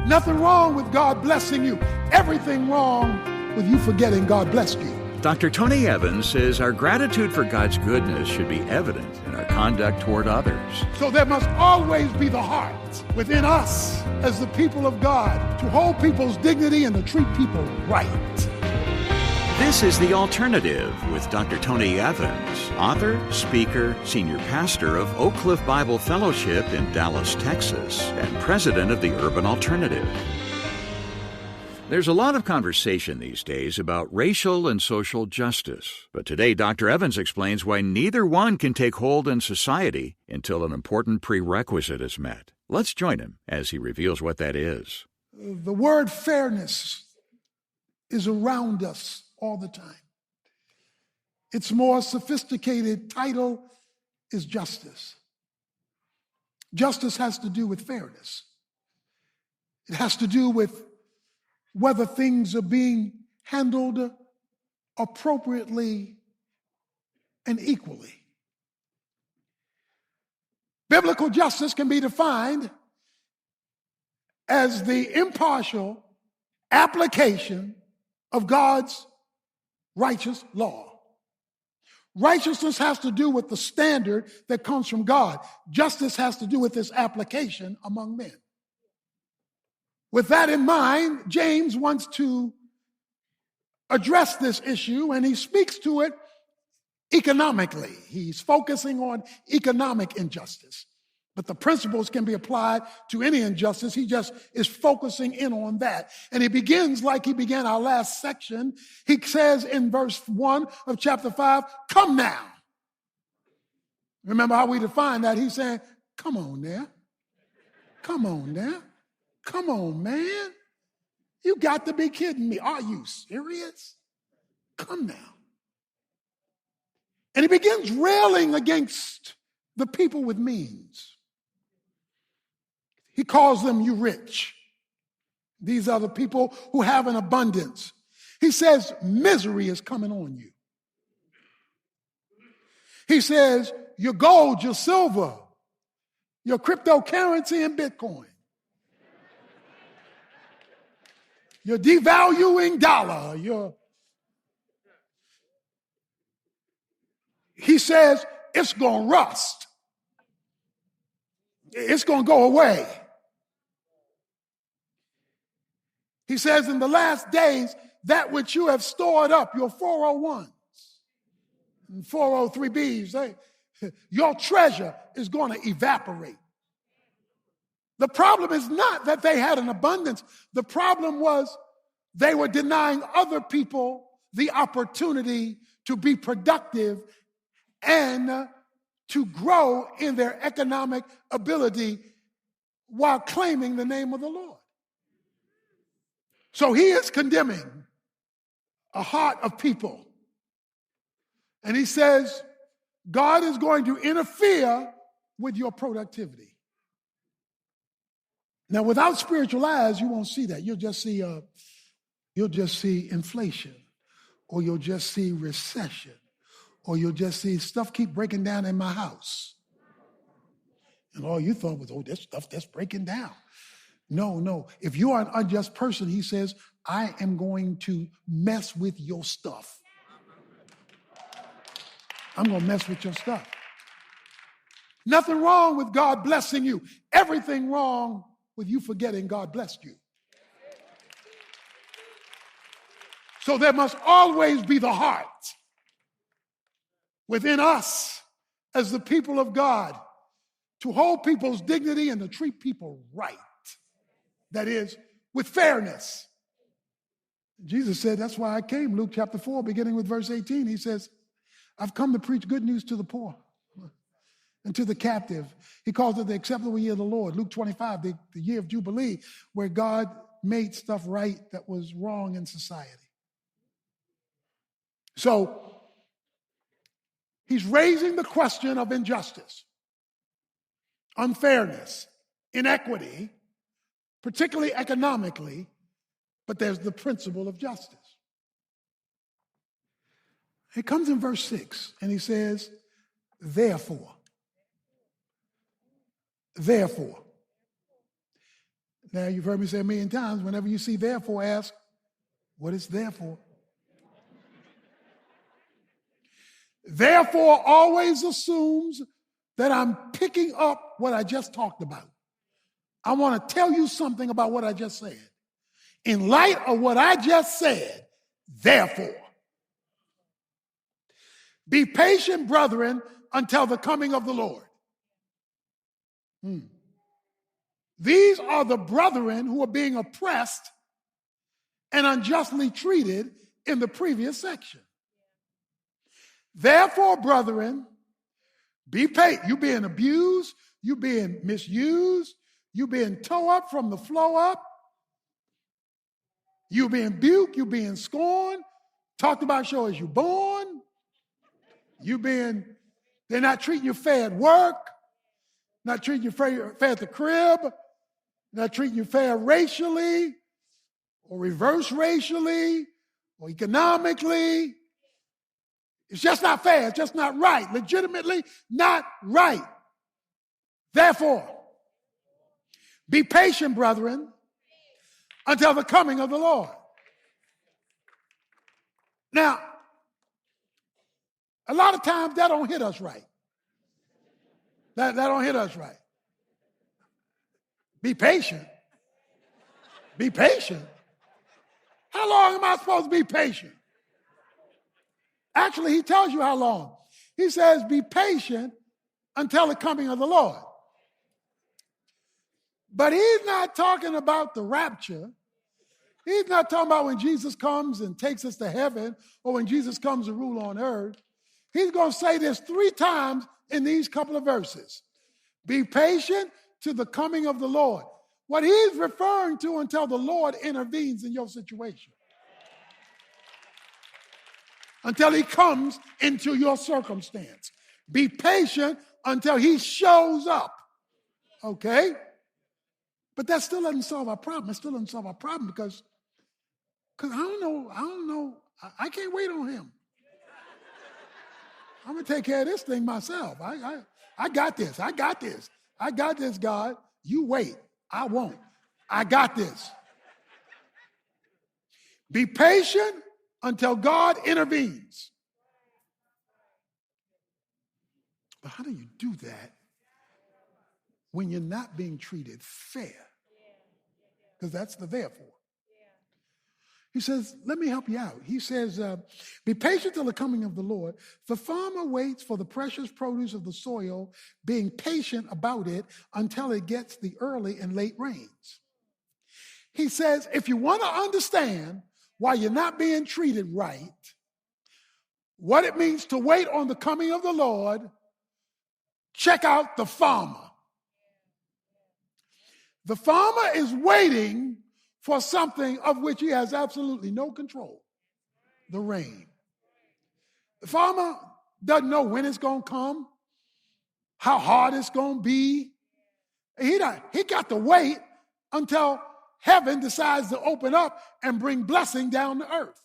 Nothing wrong with God blessing you. Everything wrong with you forgetting God blessed you. Dr. Tony Evans says our gratitude for God's goodness should be evident in our conduct toward others. So there must always be the heart within us as the people of God to hold people's dignity and to treat people right. This is The Alternative with Dr. Tony Evans, author, speaker, senior pastor of Oak Cliff Bible Fellowship in Dallas, Texas, and president of the Urban Alternative. There's a lot of conversation these days about racial and social justice. But today, Dr. Evans explains why neither one can take hold in society until an important prerequisite is met. Let's join him as he reveals what that is. The word fairness is around us all the time. Its more sophisticated title is justice. Justice has to do with fairness. It has to do with whether things are being handled appropriately and equally. Biblical justice can be defined as the impartial application of God's righteous law. Righteousness has to do with the standard that comes from God. Justice has to do with its application among men. With that in mind, James wants to address this issue, and he speaks to it economically. He's focusing on economic injustice. But the principles can be applied to any injustice. He just is focusing in on that. And he begins like he began our last section. He says in verse 1 of chapter 5, come now. Remember how we define that? He's saying, come on there. Come on there. Come on, man. You got to be kidding me. Are you serious? Come now. And he begins railing against the people with means. He calls them you rich. These are the people who have an abundance. He says misery is coming on you. He says your gold, your silver, your cryptocurrency and Bitcoin. Your devaluing dollar. He says it's going to rust. It's going to go away. He says in the last days, that which you have stored up, your 401s and 403Bs, your treasure is going to evaporate. The problem is not that they had an abundance. The problem was they were denying other people the opportunity to be productive and to grow in their economic ability while claiming the name of the Lord. So he is condemning a heart of people. And he says, God is going to interfere with your productivity. Now, without spiritual eyes, you won't see that. You'll just see inflation, or you'll just see recession, or you'll just see stuff keep breaking down in my house. And all you thought was, oh, this stuff that's breaking down. No. If you are an unjust person, he says, I am going to mess with your stuff. I'm going to mess with your stuff. Nothing wrong with God blessing you. Everything wrong with you forgetting God blessed you. So there must always be the heart within us as the people of God to hold people's dignity and to treat people right. That is, with fairness. Jesus said, that's why I came. Luke chapter 4, beginning with verse 18, he says, I've come to preach good news to the poor and to the captive. He calls it the acceptable year of the Lord. Luke 25, the year of Jubilee, where God made stuff right that was wrong in society. So he's raising the question of injustice, unfairness, inequity, particularly economically, but there's the principle of justice. It comes in verse 6, and he says, therefore. Now, you've heard me say a million times, whenever you see therefore, ask, what is therefore? Therefore always assumes that I'm picking up what I just talked about. I want to tell you something about what I just said. In light of what I just said, therefore, be patient, brethren, until the coming of the Lord. These are the brethren who are being oppressed and unjustly treated in the previous section. Therefore, brethren, be patient. You being abused, you being misused, you being tore up from the flow up, you being buked, you being scorned, talked about show as you born, they're not treating you fair at work, not treating you fair at the crib, not treating you fair racially, or reverse racially, or economically. It's just not fair. It's just not right. Legitimately not right. Therefore, be patient, brethren, until the coming of the Lord. Now, a lot of times that don't hit us right. That don't hit us right. Be patient. Be patient. How long am I supposed to be patient? Actually, he tells you how long. He says, be patient until the coming of the Lord. But he's not talking about the rapture. He's not talking about when Jesus comes and takes us to heaven or when Jesus comes to rule on earth. He's going to say this 3 times in these couple of verses. Be patient to the coming of the Lord. What he's referring to until the Lord intervenes in your situation. Until he comes into your circumstance. Be patient until he shows up. Okay? But that still doesn't solve our problem. It still doesn't solve our problem because I don't know. I can't wait on him. I'm going to take care of this thing myself. I got this. I got this, God. You wait. I won't. I got this. Be patient until God intervenes. But how do you do that when you're not being treated fair? Because that's the therefore. He says, let me help you out. He says, be patient till the coming of the Lord. The farmer waits for the precious produce of the soil, being patient about it until it gets the early and late rains. He says, if you want to understand why you're not being treated right, what it means to wait on the coming of the Lord, check out the farmer. The farmer is waiting for something of which he has absolutely no control, the rain. The farmer doesn't know when it's going to come, how hard it's going to be. He got to wait until heaven decides to open up and bring blessing down to earth.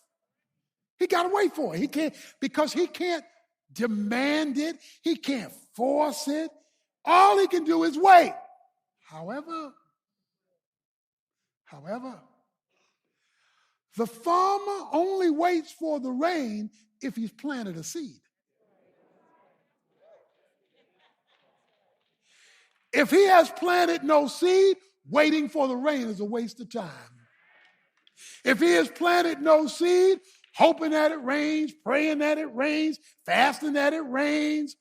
He got to wait for it. Because he can't demand it. He can't force it. All he can do is wait. However, the farmer only waits for the rain if he's planted a seed. If he has planted no seed, waiting for the rain is a waste of time. If he has planted no seed, hoping that it rains, praying that it rains, fasting that it rains,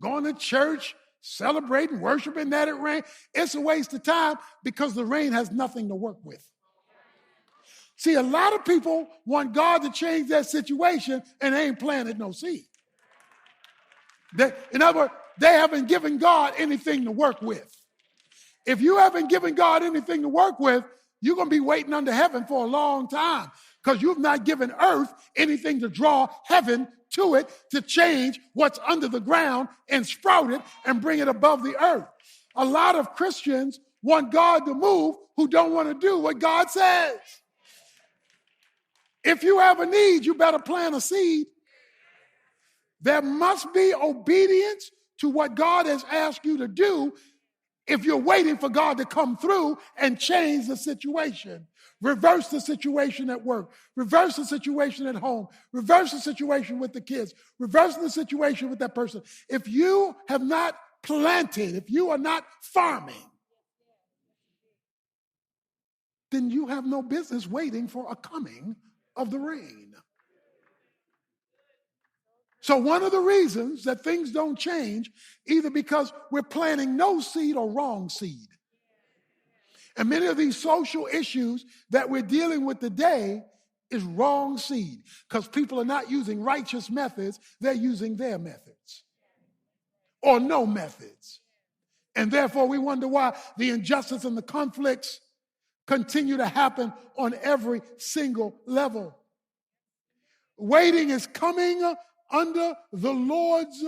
going to church, celebrating, worshiping that it rains, it's a waste of time because the rain has nothing to work with. See, a lot of people want God to change their situation and they ain't planted no seed. In other words, they haven't given God anything to work with. If you haven't given God anything to work with, you're going to be waiting under heaven for a long time because you've not given earth anything to draw heaven to it to change what's under the ground and sprout it and bring it above the earth. A lot of Christians want God to move who don't want to do what God says. If you have a need, you better plant a seed. There must be obedience to what God has asked you to do if you're waiting for God to come through and change the situation, reverse the situation at work, reverse the situation at home, reverse the situation with the kids, reverse the situation with that person. If you have not planted, if you are not farming, then you have no business waiting for a coming of the rain. So one of the reasons that things don't change, either because we're planting no seed or wrong seed. And many of these social issues that we're dealing with today is wrong seed, because people are not using righteous methods, they're using their methods or no methods. And therefore we wonder why the injustice and the conflicts continue to happen on every single level. Waiting is coming under the Lord's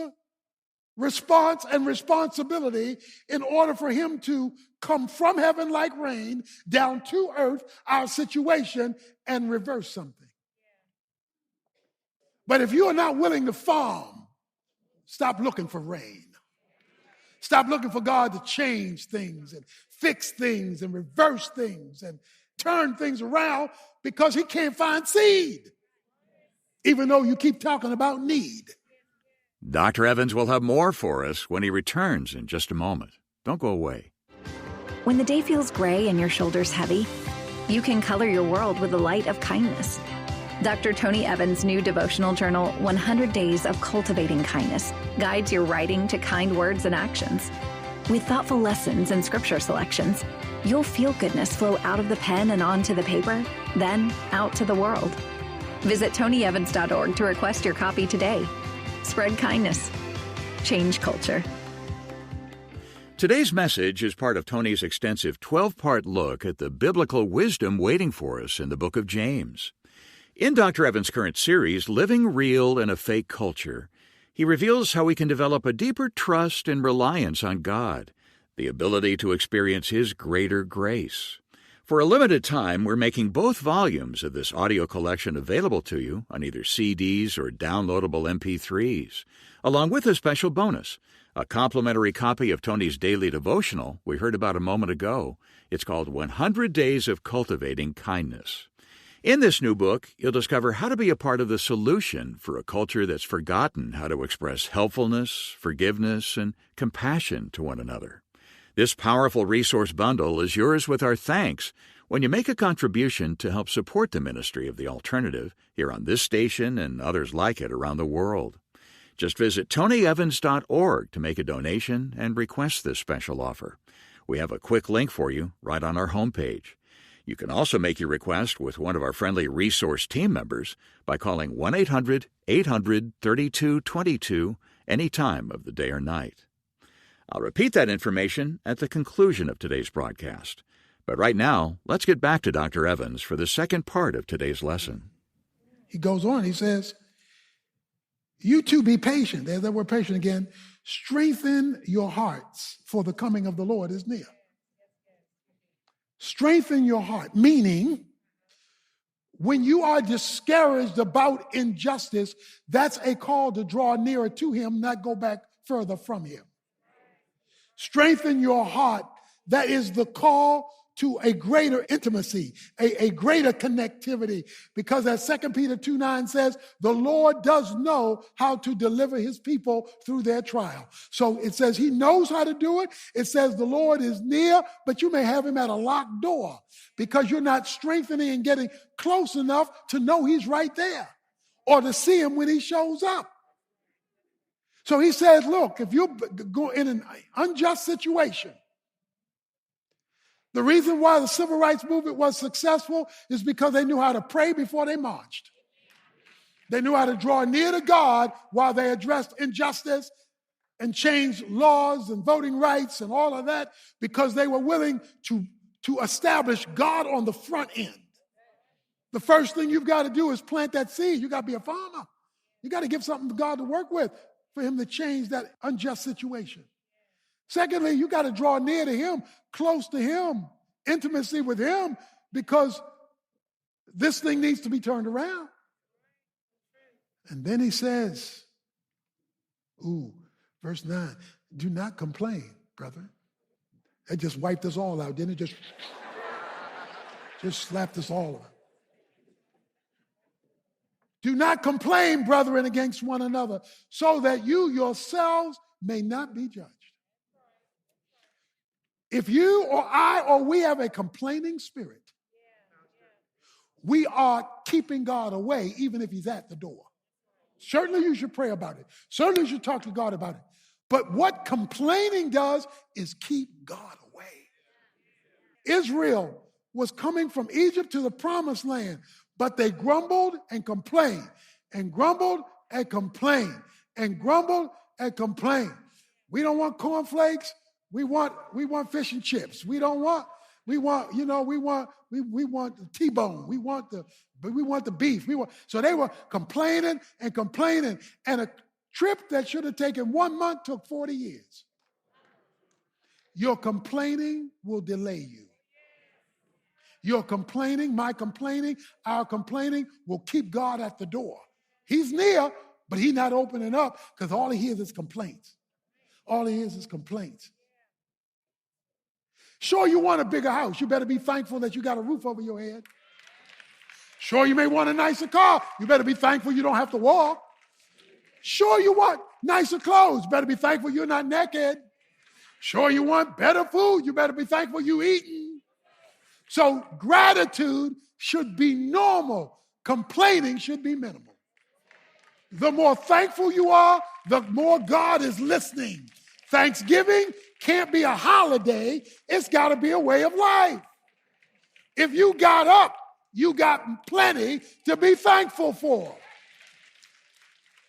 response and responsibility in order for him to come from heaven like rain down to earth, our situation, and reverse something. But if you are not willing to farm, stop looking for rain. Stop looking for God to change things and fix things and reverse things and turn things around, because he can't find seed, even though you keep talking about need. Dr. Evans will have more for us when he returns in just a moment. Don't go away. When the day feels gray and your shoulders heavy, you can color your world with the light of kindness. Dr. Tony Evans' new devotional journal, 100 Days of Cultivating Kindness, guides your writing to kind words and actions. With thoughtful lessons and scripture selections, you'll feel goodness flow out of the pen and onto the paper, then out to the world. Visit TonyEvans.org to request your copy today. Spread kindness. Change culture. Today's message is part of Tony's extensive 12-part look at the biblical wisdom waiting for us in the book of James. In Dr. Evans' current series, Living Real in a Fake Culture, he reveals how we can develop a deeper trust and reliance on God, the ability to experience His greater grace. For a limited time, we're making both volumes of this audio collection available to you on either CDs or downloadable MP3s, along with a special bonus, a complimentary copy of Tony's daily devotional we heard about a moment ago. It's called 100 Days of Cultivating Kindness. In this new book, you'll discover how to be a part of the solution for a culture that's forgotten how to express helpfulness, forgiveness, and compassion to one another. This powerful resource bundle is yours with our thanks when you make a contribution to help support the ministry of The Alternative here on this station and others like it around the world. Just visit TonyEvans.org to make a donation and request this special offer. We have a quick link for you right on our homepage. You can also make your request with one of our friendly resource team members by calling 1-800-800-3222 any time of the day or night. I'll repeat that information at the conclusion of today's broadcast. But right now, let's get back to Dr. Evans for the second part of today's lesson. He goes on, he says, you too be patient. There's that word patient again. Strengthen your hearts, for the coming of the Lord is near. Strengthen your heart, meaning when you are discouraged about injustice, that's a call to draw nearer to Him, not go back further from Him. Strengthen your heart. That is the call to a greater intimacy, a greater connectivity, because as 2 Peter 2:9 says, the Lord does know how to deliver His people through their trial. So it says He knows how to do it. It says the Lord is near, but you may have Him at a locked door because you're not strengthening and getting close enough to know He's right there or to see Him when He shows up. So he says, look, if you go in an unjust situation, the reason why the civil rights movement was successful is because they knew how to pray before they marched. They knew how to draw near to God while they addressed injustice and changed laws and voting rights and all of that, because they were willing to establish God on the front end. The first thing you've got to do is plant that seed. You got to be a farmer. You got to give something to God to work with for Him to change that unjust situation. Secondly, you got to draw near to Him, close to Him, intimacy with Him, because this thing needs to be turned around. And then he says, verse 9, do not complain, brethren. It just wiped us all out, didn't it? Just slapped us all out. Do not complain, brethren, against one another, so that you yourselves may not be judged. If you or I or we have a complaining spirit, we are keeping God away, even if he's at the door. Certainly you should pray about it. Certainly you should talk to God about it. But what complaining does is keep God away. Israel was coming from Egypt to the promised land, but they grumbled and complained, and grumbled and complained, and grumbled and complained. We don't want cornflakes. We want fish and chips. We want the T-bone. We want the beef. So they were complaining and complaining. And a trip that should have taken 1 month took 40 years. Your complaining will delay you. Your complaining, my complaining, our complaining will keep God at the door. He's near, but he's not opening up because all he hears is complaints. All he hears is complaints. Sure, you want a bigger house. You better be thankful that you got a roof over your head. Sure, you may want a nicer car. You better be thankful you don't have to walk. Sure, you want nicer clothes. Better be thankful you're not naked. Sure, you want better food. You better be thankful you eating. So gratitude should be normal. Complaining should be minimal. The more thankful you are, the more God is listening. Thanksgiving can't be a holiday. It's got to be a way of life. If you got up, you got plenty to be thankful for.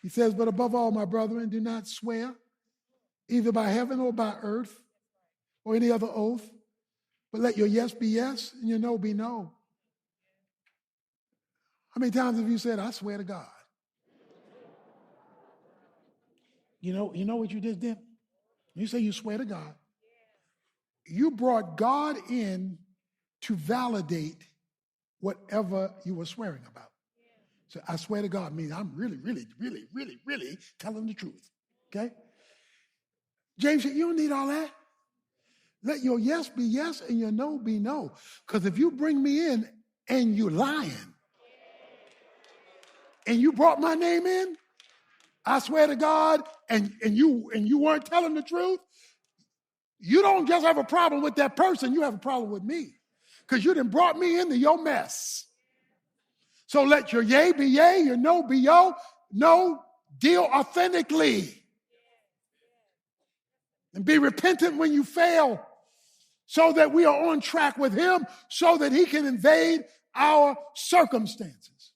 He says, but above all, my brethren, do not swear, either by heaven or by earth or any other oath, but let your yes be yes and your no be no. How many times have you said, I swear to God? You know what you just did? You say you swear to God. You brought God in to validate whatever you were swearing about. So I swear to God means I'm really telling the truth. Okay? James said, you don't need all that. Let your yes be yes and your no be no. Because if you bring me in and you're lying, and you brought my name in, I swear to God, and you weren't telling the truth, you don't just have a problem with that person, you have a problem with me. Because you done brought me into your mess. So let your yea be yea, your no be yo. No, deal authentically. And be repentant when you fail, so that we are on track with him, so that he can invade our circumstances.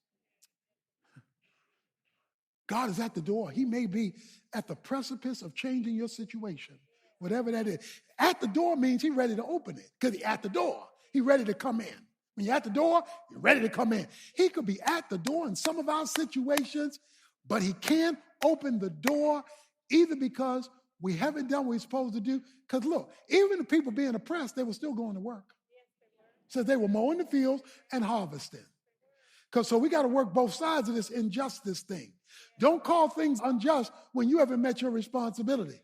God is at the door. He may be at the precipice of changing your situation, whatever that is. At the door means he's ready to open it, because he's at the door. He's ready to come in. When you're at the door, you're ready to come in. He could be at the door in some of our situations, but he can't open the door either because we haven't done what we're supposed to do. Because look, even the people being oppressed, they were still going to work. So they were mowing the fields and harvesting. So we got to work both sides of this injustice thing. Don't call things unjust when you haven't met your responsibility.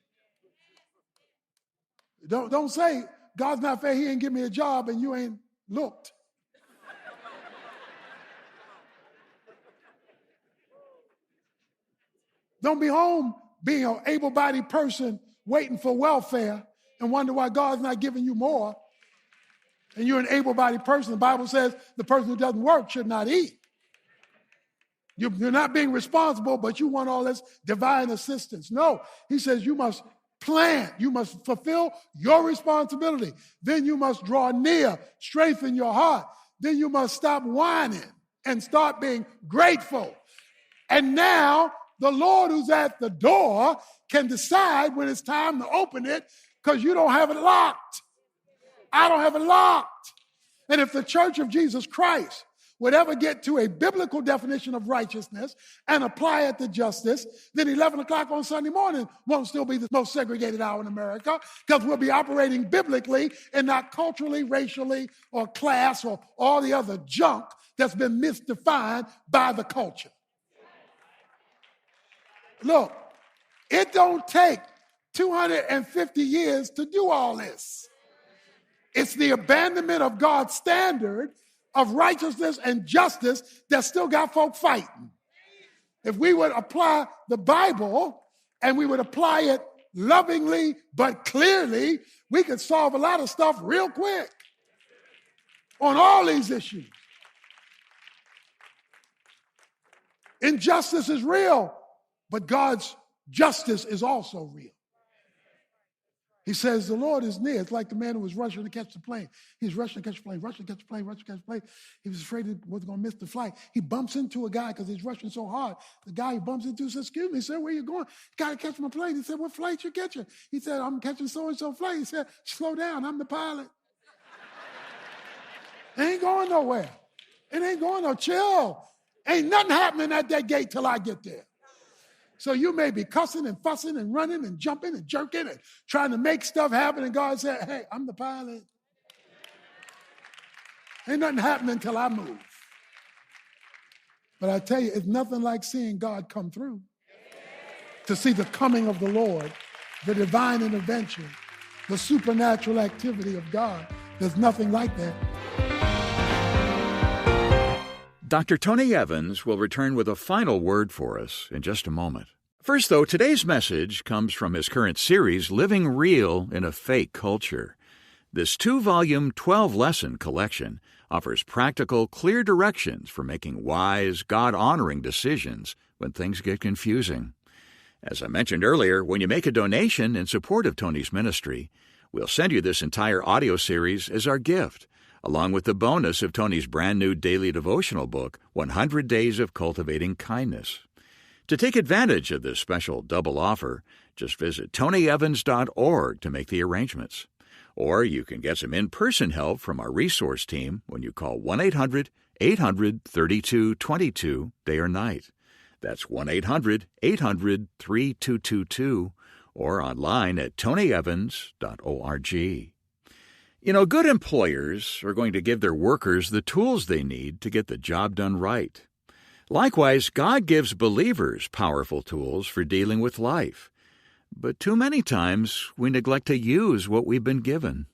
Don't say, God's not fair, he ain't give me a job and you ain't looked. Don't be home being an able-bodied person waiting for welfare and wonder why God's not giving you more. And you're an able-bodied person. The Bible says the person who doesn't work should not eat. You're not being responsible, but you want all this divine assistance. No, he says you must plan. You must fulfill your responsibility. Then you must draw near, strengthen your heart. Then you must stop whining and start being grateful. And now the Lord who's at the door can decide when it's time to open it, because you don't have it locked. I don't have it locked. And if the Church of Jesus Christ would ever get to a biblical definition of righteousness and apply it to justice, then 11 o'clock on Sunday morning won't still be the most segregated hour in America, because we'll be operating biblically and not culturally, racially, or class, or all the other junk that's been misdefined by the culture. Look, it don't take 250 years to do all this. It's the abandonment of God's standard of righteousness and justice that still got folk fighting. If we would apply the Bible and we would apply it lovingly but clearly, we could solve a lot of stuff real quick on all these issues. Injustice is real, but God's justice is also real. He says, the Lord is near. It's like the man who was rushing to catch the plane. He's rushing to catch the plane, rushing to catch the plane, rushing to catch the plane. He was afraid he was going to miss the flight. He bumps into a guy because he's rushing so hard. The guy he bumps into says, excuse me, sir, where you going? Got to catch my plane. He said, what flight you catching? He said, I'm catching so-and-so flight. He said, slow down, I'm the pilot. It ain't going nowhere. It ain't going no chill. Ain't nothing happening at that gate till I get there. So you may be cussing and fussing and running and jumping and jerking and trying to make stuff happen. And God said, hey, I'm the pilot. Ain't nothing happening until I move. But I tell you, it's nothing like seeing God come through. To see the coming of the Lord, the divine intervention, the supernatural activity of God. There's nothing like that. Dr. Tony Evans will return with a final word for us in just a moment. First, though, today's message comes from his current series, Living Real in a Fake Culture. This 2-volume, 12-lesson collection offers practical, clear directions for making wise, God-honoring decisions when things get confusing. As I mentioned earlier, when you make a donation in support of Tony's ministry, we'll send you this entire audio series as our gift, along with the bonus of Tony's brand new daily devotional book, 100 Days of Cultivating Kindness. To take advantage of this special double offer, just visit tonyevans.org to make the arrangements. Or you can get some in-person help from our resource team when you call 1-800-800-3222 day or night. That's 1-800-800-3222 or online at tonyevans.org. You know, good employers are going to give their workers the tools they need to get the job done right. Likewise, God gives believers powerful tools for dealing with life. But too many times, we neglect to use what we've been given.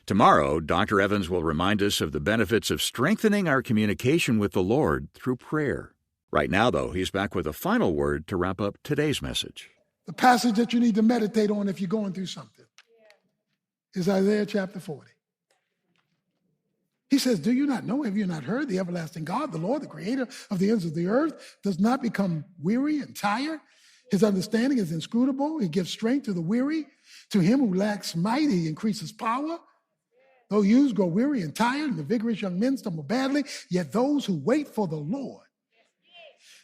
Tomorrow, Dr. Evans will remind us of the benefits of strengthening our communication with the Lord through prayer. Right now, though, he's back with a final word to wrap up today's message. The passage that you need to meditate on if you're going through something is Isaiah chapter 40. He says, do you not know, have you not heard, the everlasting God, the Lord, the creator of the ends of the earth, does not become weary and tired? His understanding is inscrutable. He gives strength to the weary. To him who lacks might, he increases power. Though youths grow weary and tired, and the vigorous young men stumble badly, yet those who wait for the Lord.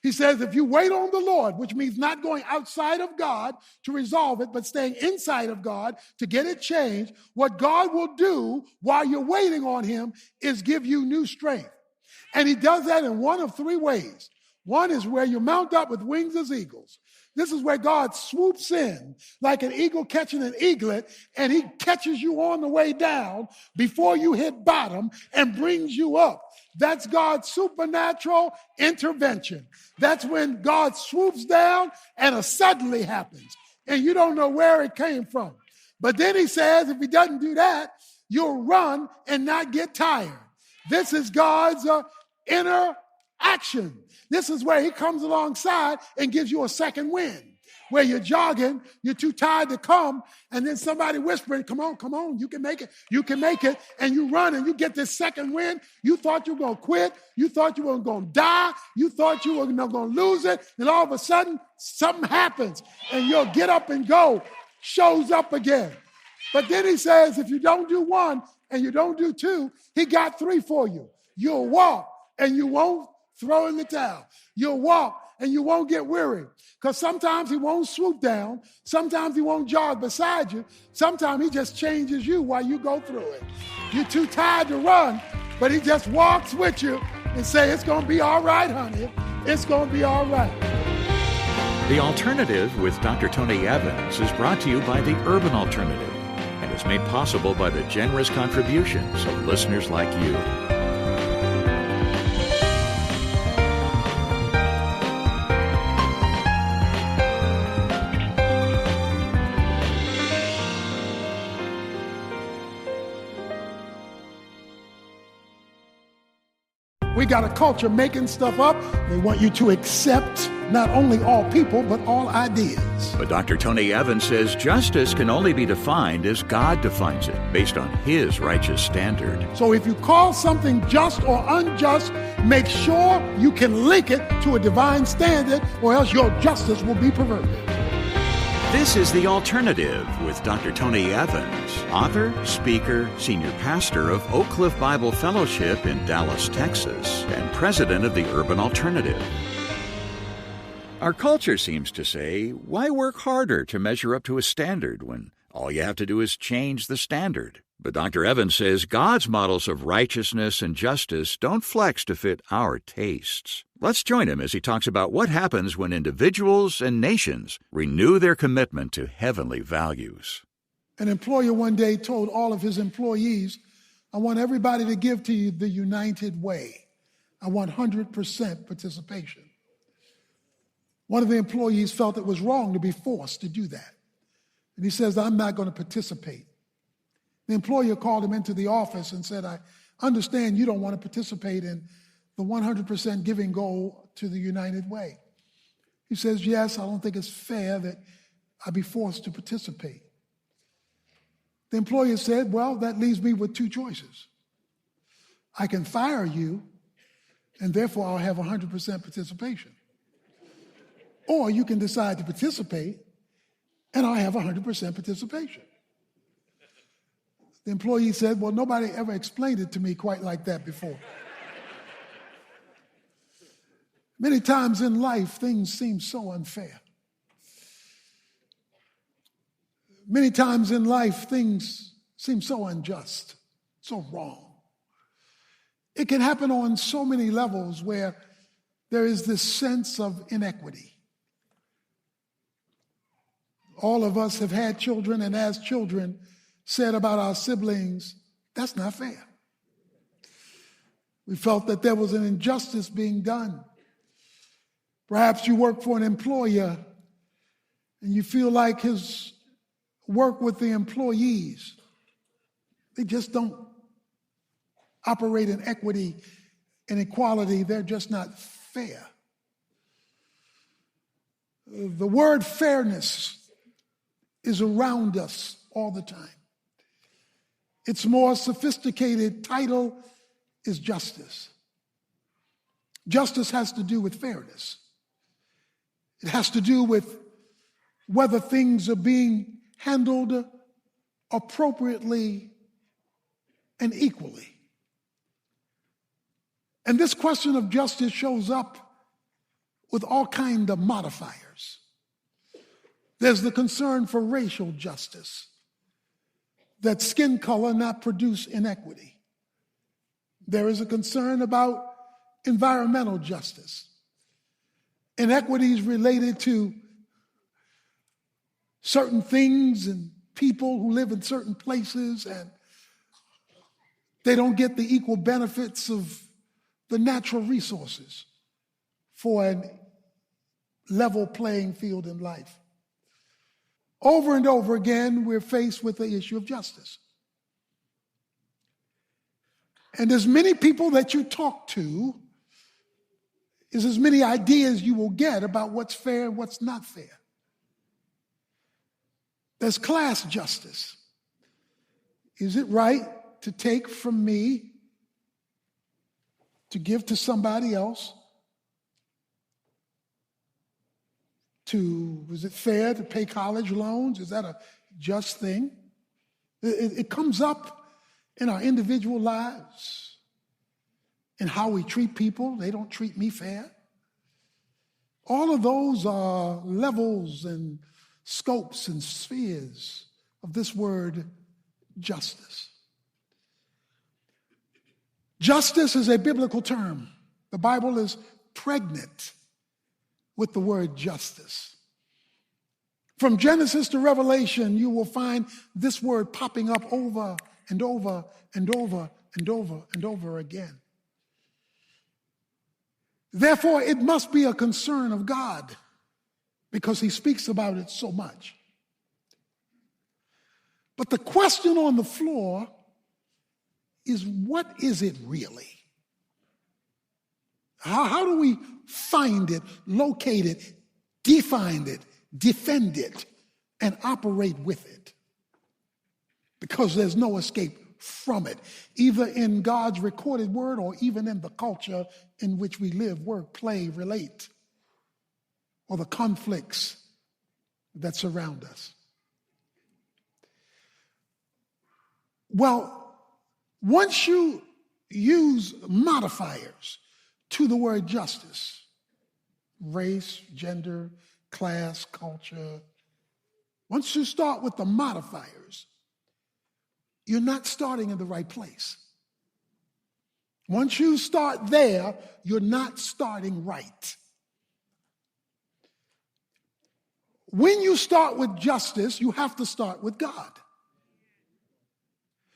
He says, if you wait on the Lord, which means not going outside of God to resolve it, but staying inside of God to get it changed, what God will do while you're waiting on him is give you new strength. And he does that in one of three ways. One is where you mount up with wings as eagles. This is where God swoops in like an eagle catching an eaglet, and he catches you on the way down before you hit bottom and brings you up. That's God's supernatural intervention. That's when God swoops down and a suddenly happens, and you don't know where it came from. But then he says, if he doesn't do that, you'll run and not get tired. This is God's inner action. This is where he comes alongside and gives you a second wind. Where you're jogging, you're too tired to come, and then somebody whispering, come on, you can make it, and you run and you get this second wind. You thought you were going to quit, you thought you were going to die, you thought you were going to lose it, and all of a sudden, something happens, and your get up and go shows up again. But then he says, if you don't do one and you don't do two, he got three for you. You'll walk and you won't throw in the towel. You'll walk and you won't get weary. Because sometimes he won't swoop down. Sometimes he won't jog beside you. Sometimes he just changes you while you go through it. You're too tired to run, but he just walks with you and say, it's going to be all right, honey. It's going to be all right. The Alternative with Dr. Tony Evans is brought to you by the Urban Alternative and is made possible by the generous contributions of listeners like you. We got a culture making stuff up. They want you to accept not only all people, but all ideas. But Dr. Tony Evans says justice can only be defined as God defines it, based on His righteous standard. So if you call something just or unjust, make sure you can link it to a divine standard, or else your justice will be perverted. This is The Alternative with Dr. Tony Evans, author, speaker, senior pastor of Oak Cliff Bible Fellowship in Dallas, Texas, and president of the Urban Alternative. Our culture seems to say, why work harder to measure up to a standard when all you have to do is change the standard? But Dr. Evans says God's models of righteousness and justice don't flex to fit our tastes. Let's join him as he talks about what happens when individuals and nations renew their commitment to heavenly values. An employer one day told all of his employees, I want everybody to give to you the United Way. I want 100% participation. One of the employees felt it was wrong to be forced to do that. And he says, I'm not going to participate. The employer called him into the office and said, I understand you don't want to participate in the 100% giving goal to the United Way. He says, yes, I don't think it's fair that I be forced to participate. The employer said, well, that leaves me with two choices. I can fire you, and therefore I'll have 100% participation. Or you can decide to participate, and I'll have 100% participation. The employee said, well, nobody ever explained it to me quite like that before. Many times in life, things seem so unfair. Many times in life, things seem so unjust, so wrong. It can happen on so many levels where there is this sense of inequity. All of us have had children, and as children said about our siblings, that's not fair. We felt that there was an injustice being done. Perhaps you work for an employer and you feel like his work with the employees, they just don't operate in equity and equality. They're just not fair. The word fairness is around us all the time. Its more sophisticated title is justice. Justice has to do with fairness. It has to do with whether things are being handled appropriately and equally. And this question of justice shows up with all kinds of modifiers. There's the concern for racial justice, that skin color not produce inequity. There is a concern about environmental justice, inequities related to certain things and people who live in certain places, and they don't get the equal benefits of the natural resources for a level playing field in life. Over and over again, we're faced with the issue of justice. And as many people that you talk to is as many ideas you will get about what's fair and what's not fair. There's class justice. Is it right to take from me to give to somebody else? Is it fair to pay college loans? Is that a just thing? It comes up in our individual lives, in how we treat people. They don't treat me fair. All of those are levels and scopes and spheres of this word justice. Justice is a biblical term. The Bible is pregnant with the word justice. From Genesis to Revelation, you will find this word popping up over and over and over and over and over again. Therefore, it must be a concern of God because he speaks about it so much. But the question on the floor is, what is it really? How do we find it, locate it, define it, defend it, and operate with it? Because there's no escape from it, either in God's recorded word or even in the culture in which we live, work, play, relate, or the conflicts that surround us. Well, once you use modifiers to the word justice, race, gender, class, culture, once you start with the modifiers, you're not starting in the right place. Once you start there, you're not starting right. When you start with justice, you have to start with God.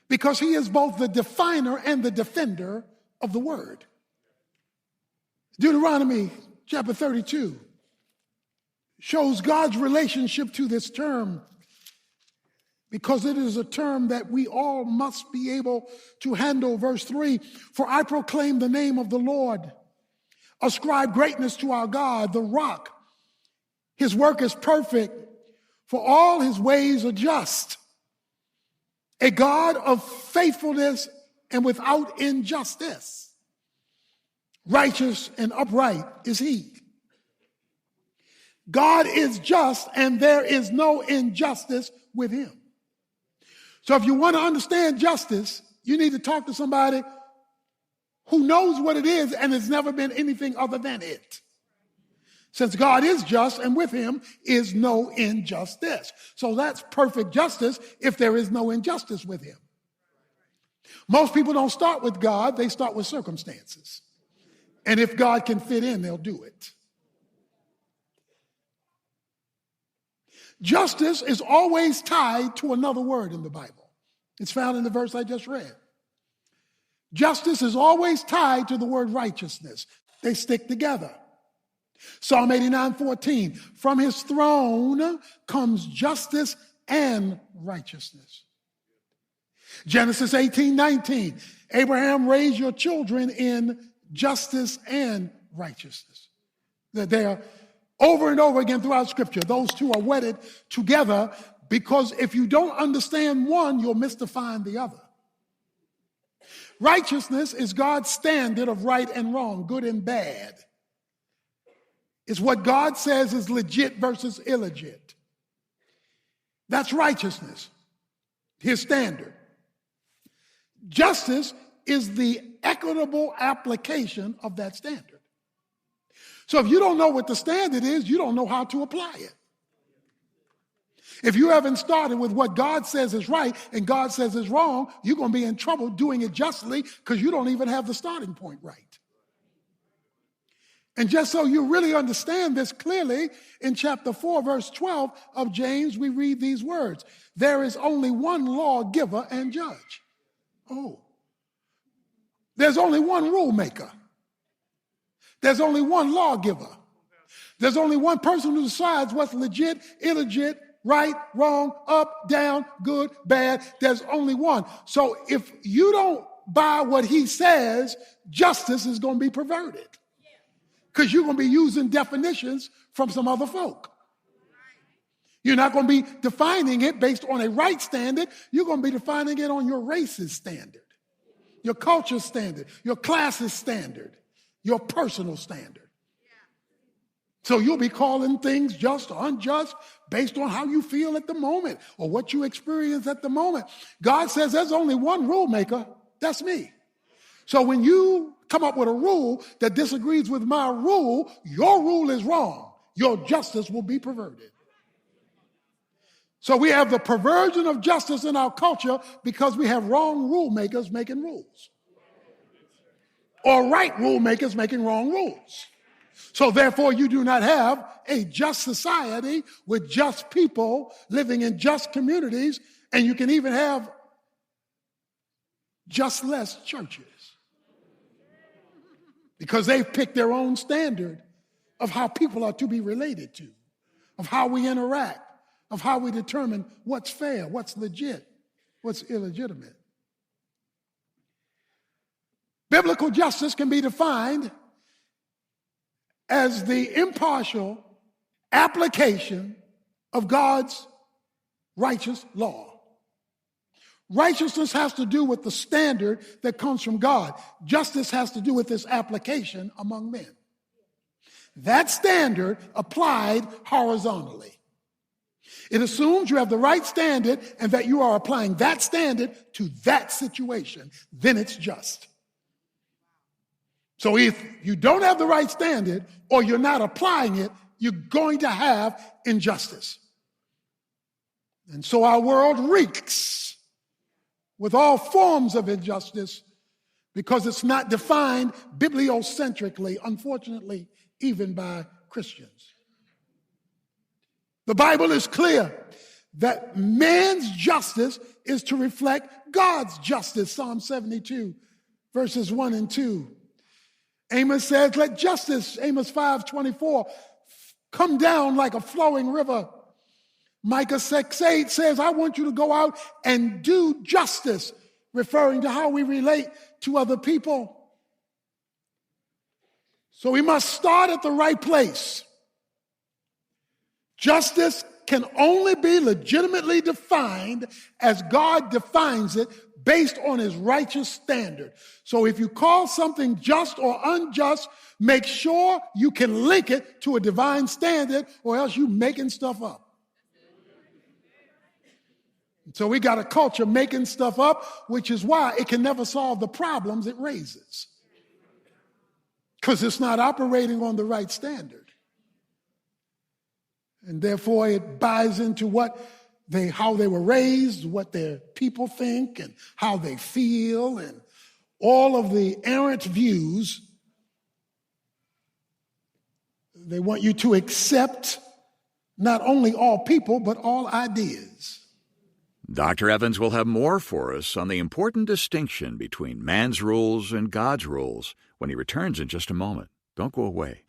Because he is both the definer and the defender of the word. Deuteronomy chapter 32 shows God's relationship to this term, because it is a term that we all must be able to handle. Verse 3, for I proclaim the name of the Lord. Ascribe greatness to our God, the rock. His work is perfect, for all his ways are just. A God of faithfulness and without injustice. Righteous and upright is he. God is just, and there is no injustice with him. So if you want to understand justice, you need to talk to somebody who knows what it is and has never been anything other than it. Since God is just, and with him is no injustice. So that's perfect justice if there is no injustice with him. Most people don't start with God, they start with circumstances. And if God can fit in, they'll do it. Justice is always tied to another word in the Bible. It's found in the verse I just read. Justice is always tied to the word righteousness. They stick together. Psalm 89:14, from his throne comes justice and righteousness. Genesis 18:19, Abraham raised your children in justice and righteousness. They are over and over again throughout Scripture. Those two are wedded together, because if you don't understand one, you'll miss the find the other. Righteousness is God's standard of right and wrong, good and bad. It's what God says is legit versus illegit. That's righteousness, his standard. Justice is the equitable application of that standard. So if you don't know what the standard is, you don't know how to apply it. If you haven't started with what God says is right and God says is wrong, you're going to be in trouble doing it justly, because you don't even have the starting point right. And just so you really understand this clearly, in chapter 4, verse 12 of James, we read these words. There is only one lawgiver and judge. Oh. There's only one rule maker. There's only one lawgiver. There's only one person who decides what's legit, illegit, right, wrong, up, down, good, bad. There's only one. So if you don't buy what he says, justice is going to be perverted, because you're going to be using definitions from some other folk. You're not going to be defining it based on a right standard. You're going to be defining it on your race's standard, your culture's standard, your class's standard, your personal standard. So you'll be calling things just or unjust based on how you feel at the moment or what you experience at the moment. God says there's only one rule maker. That's me. So when you come up with a rule that disagrees with my rule, your rule is wrong. Your justice will be perverted. So we have the perversion of justice in our culture because we have wrong rule makers making rules, or right rule makers making wrong rules. So therefore, you do not have a just society with just people living in just communities, and you can even have just less churches, because they've picked their own standard of how people are to be related to, of how we interact, of how we determine what's fair, what's legit, what's illegitimate. Biblical justice can be defined as the impartial application of God's righteous law. Righteousness has to do with the standard that comes from God. Justice has to do with its application among men. That standard applied horizontally. It assumes you have the right standard and that you are applying that standard to that situation. Then it's just. So if you don't have the right standard or you're not applying it, you're going to have injustice. And so our world reeks with all forms of injustice because it's not defined bibliocentrically, unfortunately, even by Christians. The Bible is clear that man's justice is to reflect God's justice. Psalm 72, verses 1 and 2. Amos says, let justice, Amos 5:24, come down like a flowing river. Micah 6:8 says, I want you to go out and do justice, referring to how we relate to other people. So we must start at the right place. Justice can only be legitimately defined as God defines it based on his righteous standard. So if you call something just or unjust, make sure you can link it to a divine standard or else you're making stuff up. So we got a culture making stuff up, which is why it can never solve the problems it raises. Because it's not operating on the right standard. And therefore it buys into how they were raised, what their people think, and how they feel, and all of the errant views. They want you to accept not only all people, but all ideas. Dr. Evans will have more for us on the important distinction between man's rules and God's rules when he returns in just a moment. Don't go away.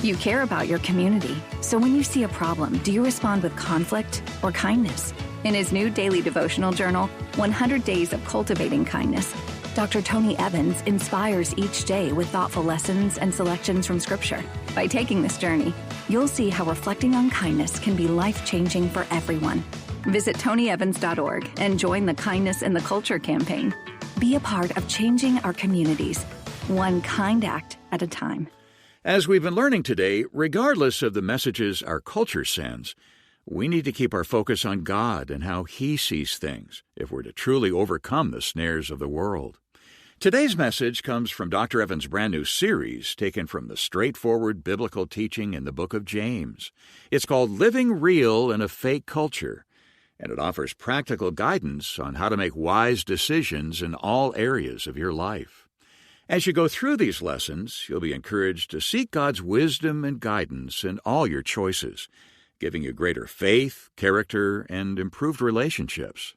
You care about your community, so when you see a problem, do you respond with conflict or kindness? In his new daily devotional journal, 100 Days of Cultivating Kindness, Dr. Tony Evans inspires each day with thoughtful lessons and selections from Scripture. By taking this journey, you'll see how reflecting on kindness can be life-changing for everyone. Visit TonyEvans.org and join the Kindness in the Culture campaign. Be a part of changing our communities, one kind act at a time. As we've been learning today, regardless of the messages our culture sends, we need to keep our focus on God and how He sees things if we're to truly overcome the snares of the world. Today's message comes from Dr. Evans' brand new series taken from the straightforward biblical teaching in the book of James. It's called Living Real in a Fake Culture, and it offers practical guidance on how to make wise decisions in all areas of your life. As you go through these lessons, you'll be encouraged to seek God's wisdom and guidance in all your choices, giving you greater faith, character, and improved relationships.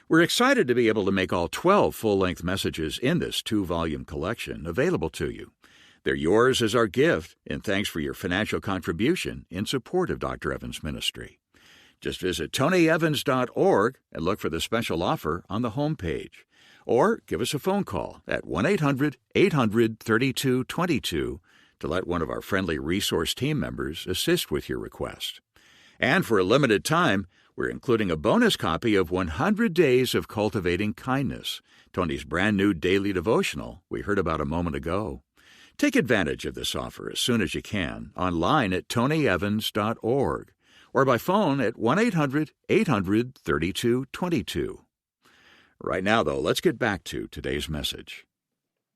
We're excited to be able to make all 12 full-length messages in this 2-volume collection available to you. They're yours as our gift, and thanks for your financial contribution in support of Dr. Evans' ministry. Just visit TonyEvans.org and look for the special offer on the homepage. Or give us a phone call at 1-800-800-3222 to let one of our friendly resource team members assist with your request. And for a limited time, we're including a bonus copy of 100 Days of Cultivating Kindness, Tony's brand new daily devotional we heard about a moment ago. Take advantage of this offer as soon as you can online at TonyEvans.org or by phone at 1-800-800-3222. Right now, though, let's get back to today's message.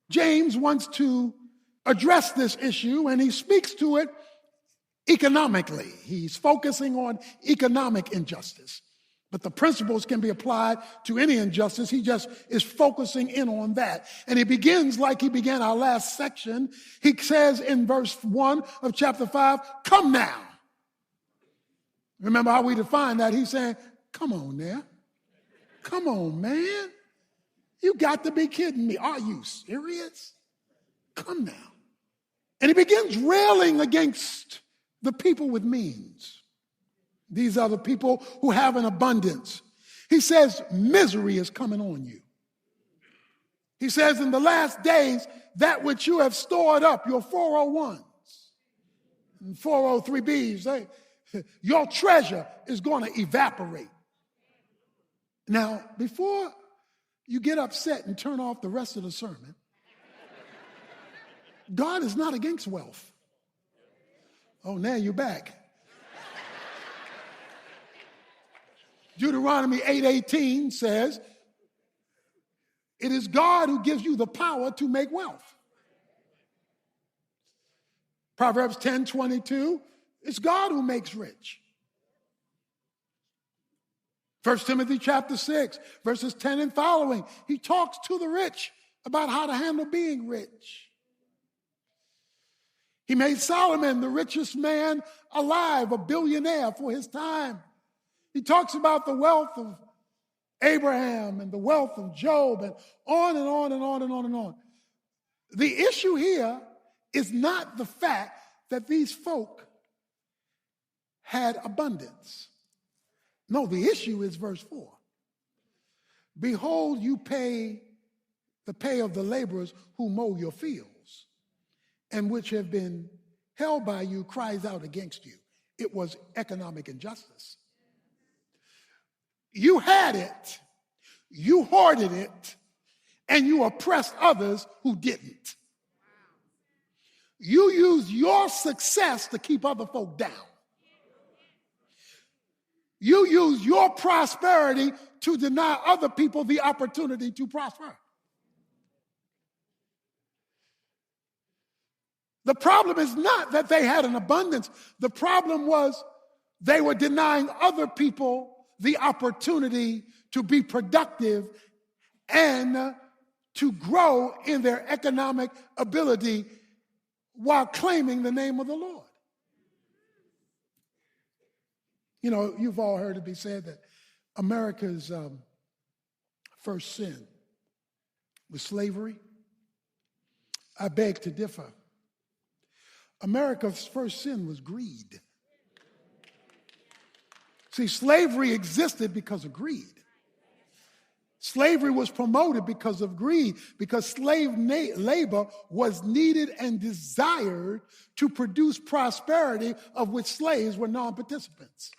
James wants to address this issue, and he speaks to it economically. He's focusing on economic injustice. But the principles can be applied to any injustice. He just is focusing in on that. And he begins like he began our last section. He says in verse 1 of chapter 5, come now. Remember how we define that? He's saying, come on now. Come on, man. You got to be kidding me. Are you serious? Come now. And he begins railing against the people with means. These are the people who have an abundance. He says, misery is coming on you. He says, in the last days, that which you have stored up, your 401s, 403Bs, your treasure is going to evaporate. Now, before you get upset and turn off the rest of the sermon, God is not against wealth. Oh, now you're back. Deuteronomy 8:18 says, it is God who gives you the power to make wealth. Proverbs 10:22, it's God who makes rich. 1 Timothy chapter 6, verses 10 and following, he talks to the rich about how to handle being rich. He made Solomon the richest man alive, a billionaire for his time. He talks about the wealth of Abraham and the wealth of Job and on and on and on and on and on. The issue here is not the fact that these folk had abundance. No, the issue is verse 4. Behold, you pay the pay of the laborers who mow your fields, and which have been held by you cries out against you. It was economic injustice. You had it, you hoarded it, and you oppressed others who didn't. You used your success to keep other folk down. You use your prosperity to deny other people the opportunity to prosper. The problem is not that they had an abundance. The problem was they were denying other people the opportunity to be productive and to grow in their economic ability while claiming the name of the Lord. You know, you've all heard it be said that America's first sin was slavery. I beg to differ. America's first sin was greed. See, slavery existed because of greed. Slavery was promoted because of greed, because slave labor was needed and desired to produce prosperity of which slaves were non-participants.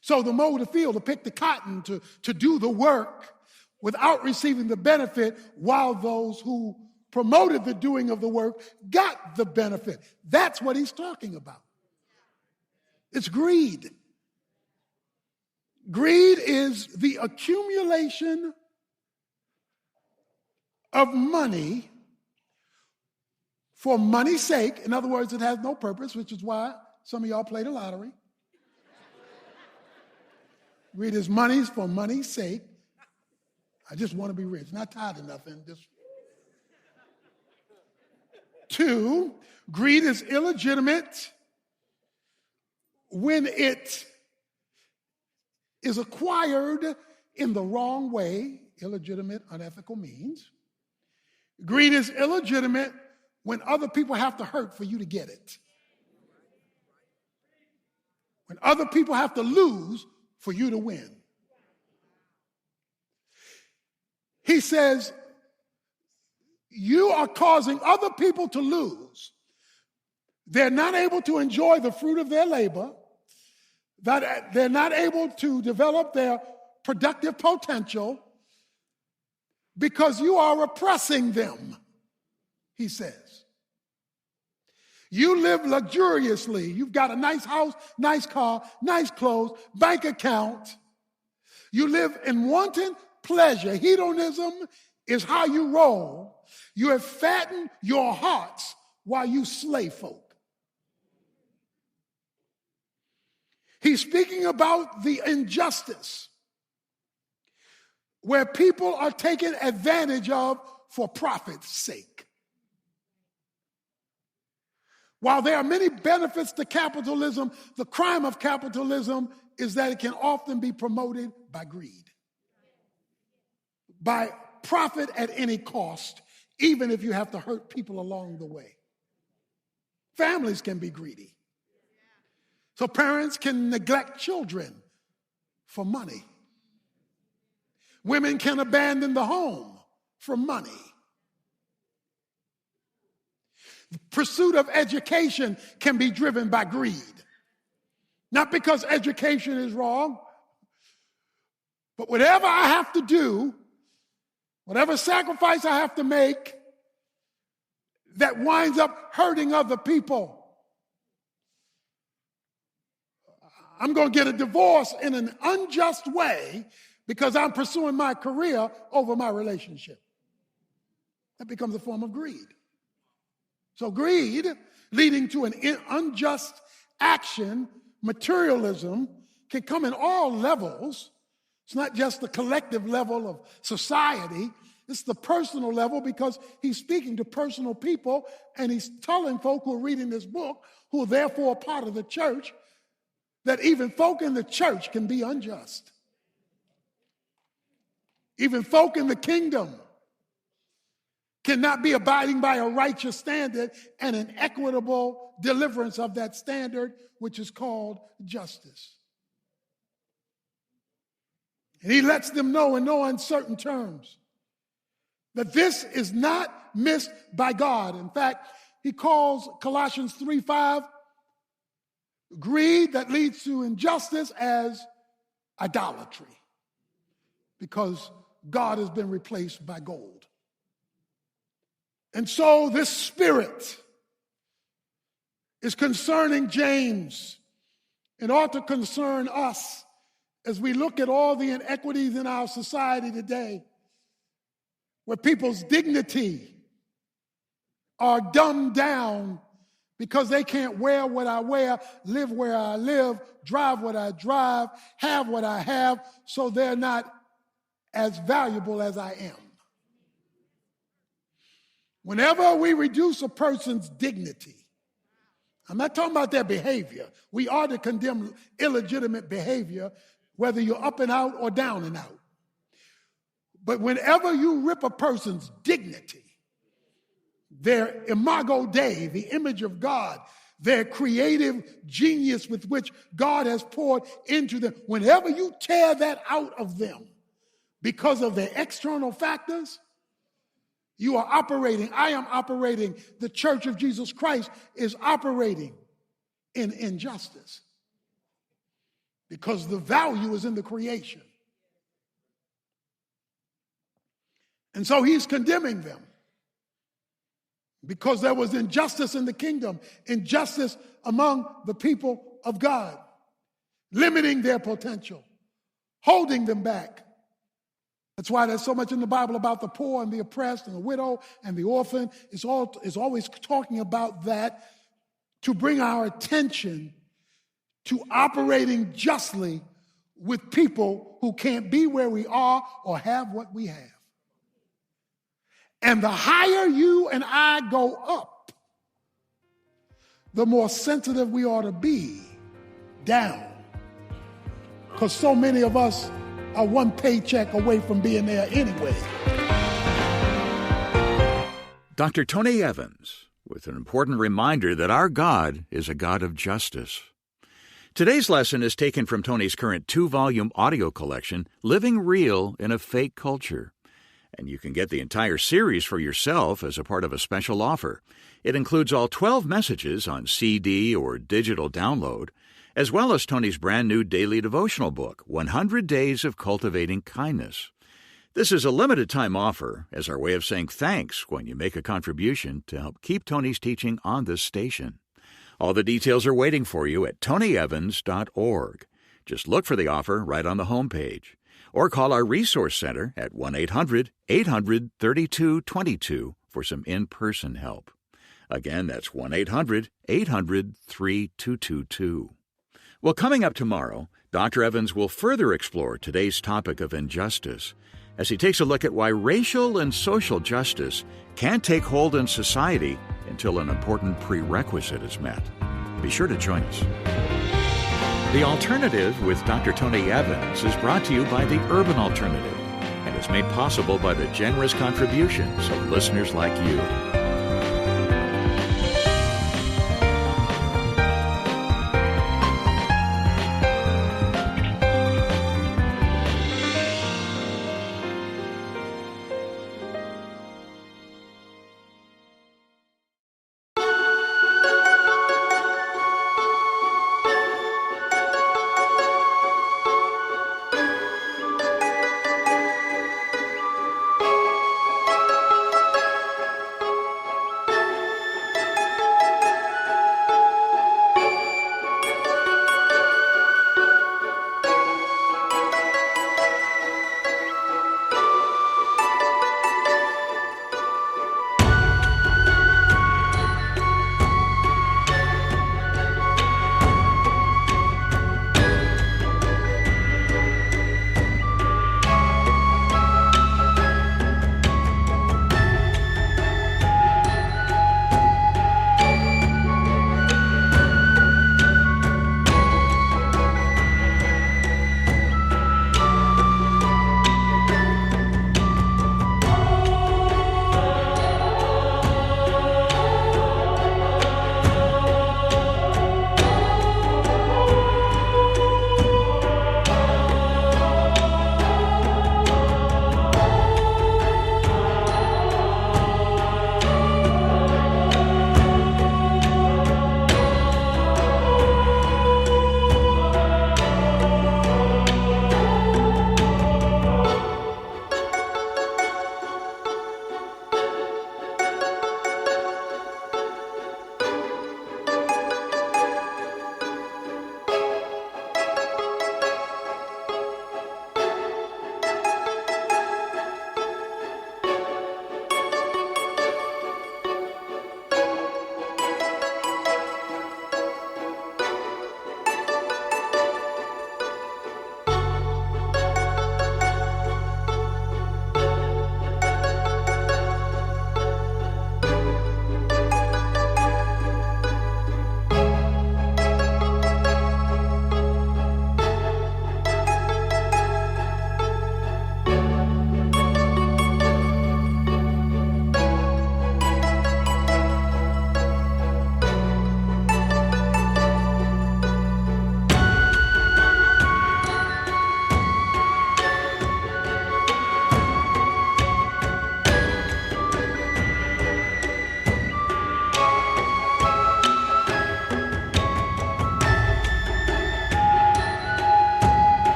So to mow the field, to pick the cotton, to do the work without receiving the benefit, while those who promoted the doing of the work got the benefit. That's what he's talking about. It's greed. Greed is the accumulation of money for money's sake. In other words, it has no purpose, which is why some of y'all play the lottery. Greed is money for money's sake. I just want to be rich, not tired of nothing. Just 2, greed is illegitimate when it is acquired in the wrong way, illegitimate, unethical means. Greed is illegitimate when other people have to hurt for you to get it. When other people have to lose for you to win. He says, you are causing other people to lose. They're not able to enjoy the fruit of their labor. That they're not able to develop their productive potential because you are oppressing them, he says. You live luxuriously. You've got a nice house, nice car, nice clothes, bank account. You live in wanton pleasure. Hedonism is how you roll. You have fattened your hearts while you slay folk. He's speaking about the injustice where people are taken advantage of for profit's sake. While there are many benefits to capitalism, the crime of capitalism is that it can often be promoted by greed, by profit at any cost, even if you have to hurt people along the way. Families can be greedy. So parents can neglect children for money. Women can abandon the home for money. The pursuit of education can be driven by greed. Not because education is wrong, but whatever I have to do, whatever sacrifice I have to make that winds up hurting other people. I'm going to get a divorce in an unjust way because I'm pursuing my career over my relationship. That becomes a form of greed. So greed, leading to an unjust action, materialism, can come in all levels. It's not just the collective level of society. It's the personal level, because he's speaking to personal people, and he's telling folk who are reading this book, who are therefore a part of the church, that even folk in the church can be unjust. Even folk in the kingdom cannot be abiding by a righteous standard and an equitable deliverance of that standard, which is called justice. And he lets them know in no uncertain terms that this is not missed by God. In fact, he calls Colossians 3:5 greed that leads to injustice as idolatry, because God has been replaced by gold. And so this spirit is concerning James and ought to concern us as we look at all the inequities in our society today, where people's dignity are dumbed down because they can't wear what I wear, live where I live, drive what I drive, have what I have, so they're not as valuable as I am. Whenever we reduce a person's dignity, I'm not talking about their behavior. We ought to condemn illegitimate behavior, whether you're up and out or down and out. But whenever you rip a person's dignity, their imago Dei, the image of God, their creative genius with which God has poured into them, whenever you tear that out of them because of their external factors, you are operating, I am operating, the Church of Jesus Christ is operating in injustice, because the value is in the creation. And so he's condemning them because there was injustice in the kingdom, injustice among the people of God, limiting their potential, holding them back. That's why there's so much in the Bible about the poor and the oppressed and the widow and the orphan. It's always talking about that to bring our attention to operating justly with people who can't be where we are or have what we have. And the higher you and I go up, the more sensitive we ought to be down. Because so many of us are one paycheck away from being there anyway. Dr. Tony Evans, with an important reminder that our God is a God of justice. Today's lesson is taken from Tony's current 2-volume audio collection, Living Real in a Fake Culture. And you can get the entire series for yourself as a part of a special offer. It includes all 12 messages on CD or digital download, as well as Tony's brand new daily devotional book, 100 Days of Cultivating Kindness. This is a limited time offer as our way of saying thanks when you make a contribution to help keep Tony's teaching on this station. All the details are waiting for you at tonyevans.org. Just look for the offer right on the homepage, or call our Resource Center at 1-800-800-3222 for some in-person help. Again, that's 1-800-800-3222. Well, coming up tomorrow, Dr. Evans will further explore today's topic of injustice as he takes a look at why racial and social justice can't take hold in society until an important prerequisite is met. Be sure to join us. The Alternative with Dr. Tony Evans is brought to you by the Urban Alternative and is made possible by the generous contributions of listeners like you.